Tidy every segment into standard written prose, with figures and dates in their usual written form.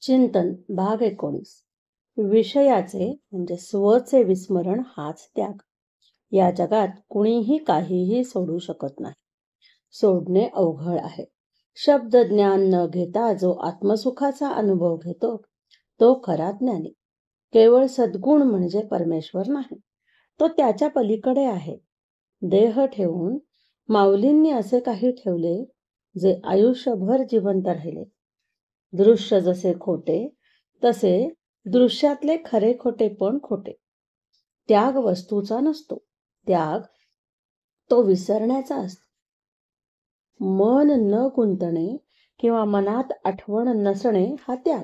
चिंतन भाग 19. विषयाचे म्हणजे स्वचे विस्मरण हाच त्याग. या जगात कुणीही काहीही सोडू शकत नाही. सोडणे अवघड आहे. शब्द ज्ञान न घेता जो आत्मसुखाचा अनुभव घेतो तो खरा ज्ञानी. केवळ सद्गुण म्हणजे परमेश्वर नाही, तो त्याच्या पलीकडे आहे. देह ठेवून माऊलींनी असे काही ठेवले जे आयुष्यभर जिवंत राहिले. दृश्य जसे खोटे तसे दृश्यातले खरे खोटे पण खोटे. त्याग वस्तूचा नसतो, त्याग तो विसरण्याचा असतो. मन न गुंतणे किंवा मनात आठवण नसणे हा त्याग.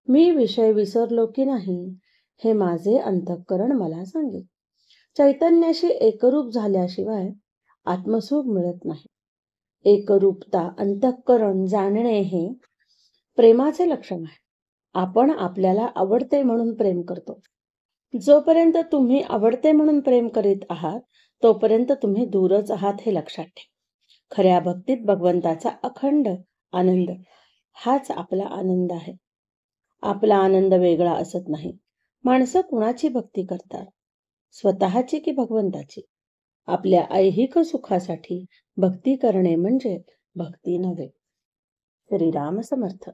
मी विषय विसरलो की नाही हे माझे अंतःकरण मला सांगेल. चैतन्याशी एकरूप झाल्याशिवाय आत्मसुख मिळत नाही. एकरूपता अंतःकरण जाणणे हे प्रेमाचे लक्षण आहे. आपण आपल्याला आवडते म्हणून प्रेम करतो. जोपर्यंत तुम्ही आवडते म्हणून प्रेम करीत आहात तोपर्यंत तुम्ही दूरच आहात हे लक्षात ठेवा. खऱ्या भक्तीत भगवंताचा अखंड आनंद हाच आपला आनंद आहे. आपला आनंद वेगळा असत नाही. माणसं कुणाची भक्ती करतात, स्वतःची की भगवंताची? आपल्या ऐहिक सुखासाठी भक्ती करणे म्हणजे भक्ती नव्हे. श्रीराम समर्थ.